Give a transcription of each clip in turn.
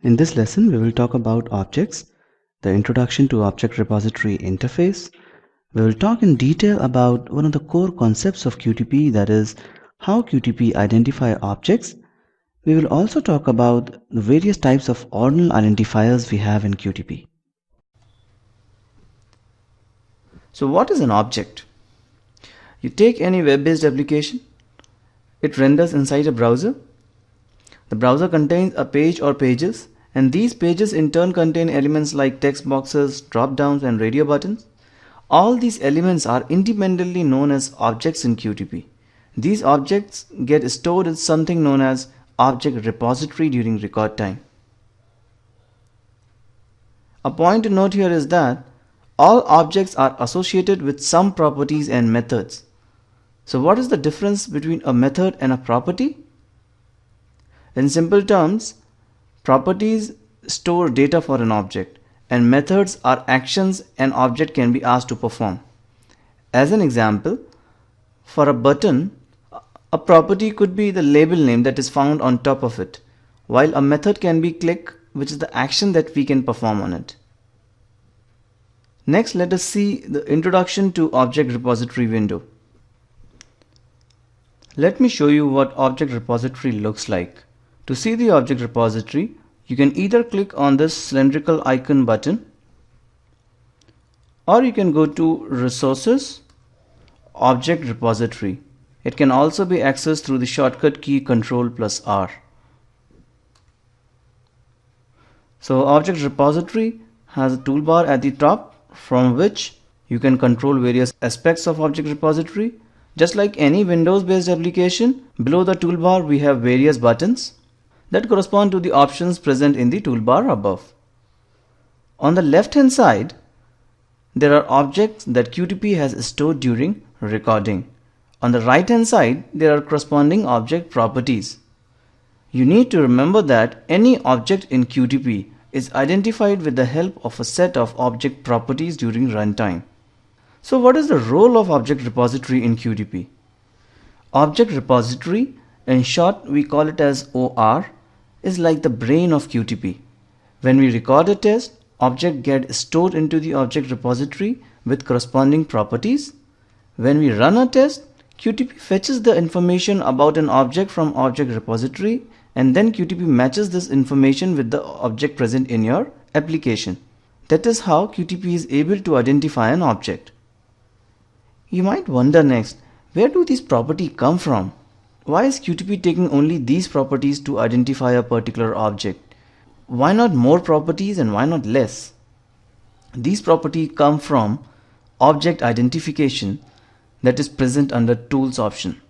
In this lesson, we will talk about objects, the introduction to Object Repository Interface. We will talk in detail about one of the core concepts of QTP, that is, how QTP identify objects. We will also talk about the various types of ordinal identifiers we have in QTP. So what is an object? You take any web-based application, it renders inside a browser. The browser contains a page or pages, and these pages in turn contain elements like text boxes, drop-downs, and radio buttons. All these elements are independently known as objects in QTP. These objects get stored in something known as object repository during record time. A point to note here is that all objects are associated with some properties and methods. So what is the difference between a method and a property? In simple terms, properties store data for an object, and methods are actions an object can be asked to perform. As an example, for a button, a property could be the label name that is found on top of it, while a method can be click, which is the action that we can perform on it. Next, let us see the introduction to Object Repository window. Let me show you what Object Repository looks like. To see the Object Repository, you can either click on this cylindrical icon button, or you can go to Resources, Object Repository. It can also be accessed through the shortcut key Ctrl+R. So Object Repository has a toolbar at the top from which you can control various aspects of Object Repository. Just like any Windows-based application, below the toolbar we have various buttons that correspond to the options present in the toolbar above. On the left-hand side, there are objects that QTP has stored during recording. On the right-hand side, there are corresponding object properties. You need to remember that any object in QTP is identified with the help of a set of object properties during runtime. So what is the role of Object Repository in QTP? Object Repository, in short we call it as OR, is like the brain of QTP. When we record a test, object get stored into the Object Repository with corresponding properties. When we run a test, QTP fetches the information about an object from Object Repository, and then QTP matches this information with the object present in your application. That is how QTP is able to identify an object. You might wonder next, where do these properties come from? Why is QTP taking only these properties to identify a particular object? Why not more properties and why not less? These properties come from object identification that is present under Tools option.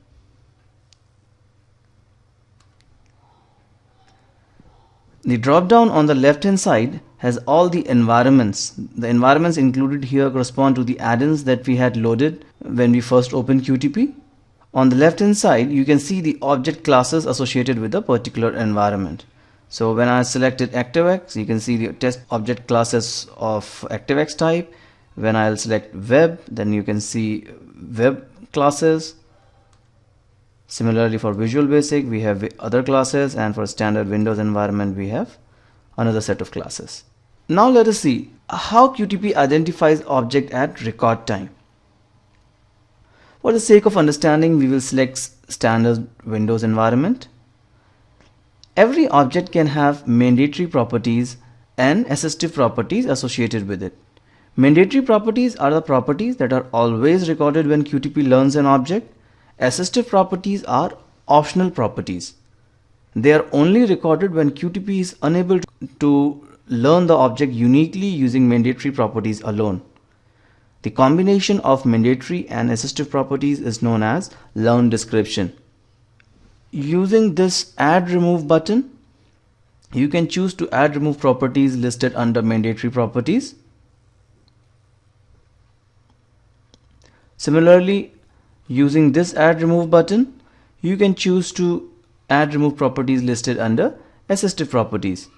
The drop down on the left hand side has all the environments. The environments included here correspond to the add-ins that we had loaded when we first opened QTP. On the left hand side, you can see the object classes associated with a particular environment. So when I selected ActiveX, you can see the test object classes of ActiveX type. When I'll select web, then you can see web classes. Similarly, for Visual Basic, we have other classes, and for standard Windows environment, we have another set of classes. Now let us see how QTP identifies object at record time. For the sake of understanding, we will select standard Windows environment. Every object can have mandatory properties and assistive properties associated with it. Mandatory properties are the properties that are always recorded when QTP learns an object. Assistive properties are optional properties. They are only recorded when QTP is unable to learn the object uniquely using mandatory properties alone. The combination of mandatory and assistive properties is known as learn description. Using this add remove button, you can choose to add remove properties listed under mandatory properties. Similarly, using this add remove button, you can choose to add remove properties listed under assistive properties.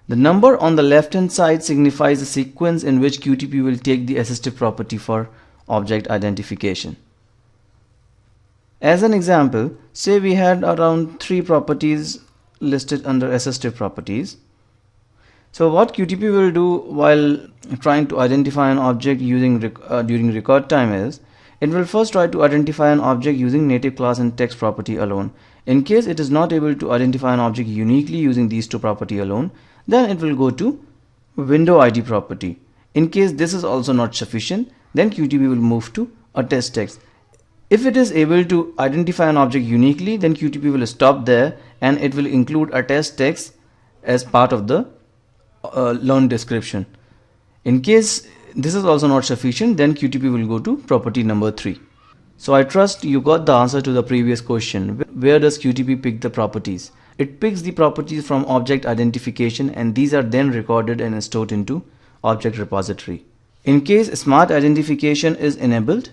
The number on the left hand side signifies the sequence in which QTP will take the assistive property for object identification. As an example, say we had around 3 properties listed under assistive properties. So what QTP will do while trying to identify an object using during record time is, it will first try to identify an object using native class and text property alone. In case it is not able to identify an object uniquely using these two property alone, then it will go to window ID property. In case this is also not sufficient, then QTP will move to attest text. If it is able to identify an object uniquely, then QTP will stop there and it will include attest text as part of the learn description. In case this is also not sufficient, then QTP will go to property number 3. So I trust you got the answer to the previous question. Where does QTP pick the properties? It picks the properties from object identification, and these are then recorded and stored into object repository. In case smart identification is enabled,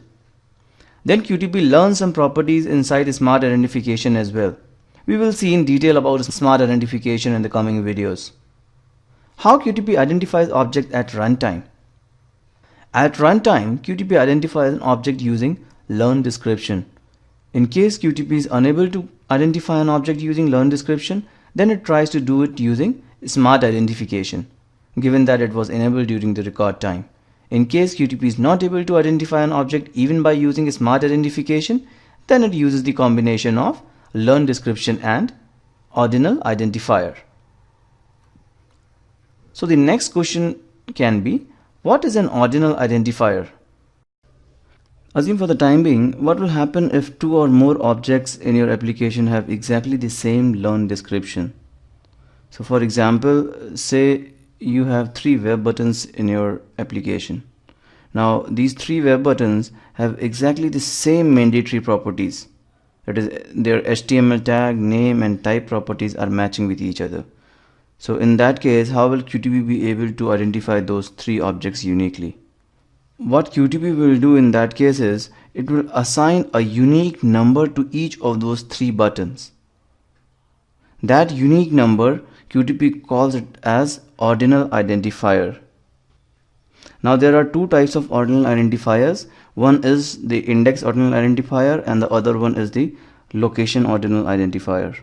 then QTP learns some properties inside smart identification as well. We will see in detail about smart identification in the coming videos. How QTP identifies object at runtime? At runtime, QTP identifies an object using learn description. In case QTP is unable to identify an object using learn description, then it tries to do it using smart identification, given that it was enabled during the record time. In case QTP is not able to identify an object even by using smart identification, then it uses the combination of learn description and ordinal identifier. So the next question can be, what is an ordinal identifier? Assume for the time being, what will happen if 2 or more objects in your application have exactly the same learn description? So for example, say you have 3 web buttons in your application. Now these 3 web buttons have exactly the same mandatory properties. That is, their HTML tag, name and type properties are matching with each other. So in that case, how will QTP be able to identify those 3 objects uniquely? What QTP will do in that case is, it will assign a unique number to each of those 3 buttons. That unique number, QTP calls it as ordinal identifier. Now there are 2 types of ordinal identifiers. One is the index ordinal identifier and the other one is the location ordinal identifier.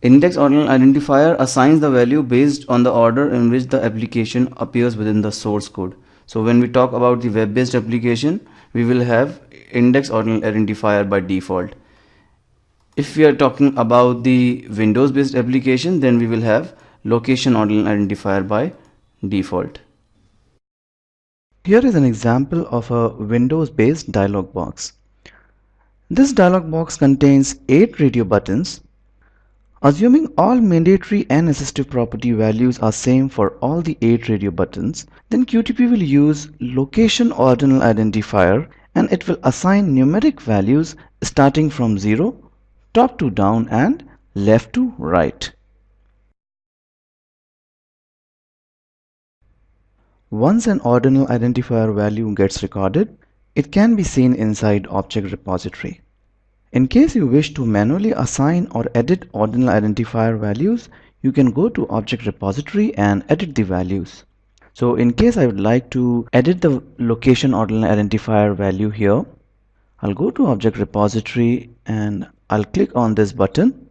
Index ordinal identifier assigns the value based on the order in which the application appears within the source code. So when we talk about the web-based application, we will have index ordinal identifier by default. If we are talking about the Windows-based application, then we will have location ordinal identifier by default. Here is an example of a Windows-based dialog box. This dialog box contains 8 radio buttons. Assuming all mandatory and assistive property values are same for all the 8 radio buttons, then QTP will use location ordinal identifier and it will assign numeric values starting from 0, top to down and left to right. Once an ordinal identifier value gets recorded, it can be seen inside object repository. In case you wish to manually assign or edit ordinal identifier values, you can go to object repository and edit the values. So in case I would like to edit the location ordinal identifier value here, I'll go to object repository and I'll click on this button.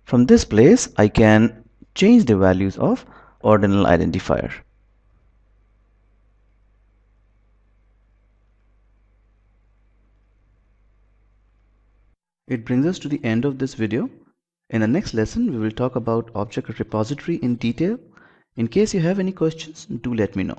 From this place, I can change the values of ordinal identifier. It brings us to the end of this video. In the next lesson, we will talk about object repository in detail. In case you have any questions, do let me know.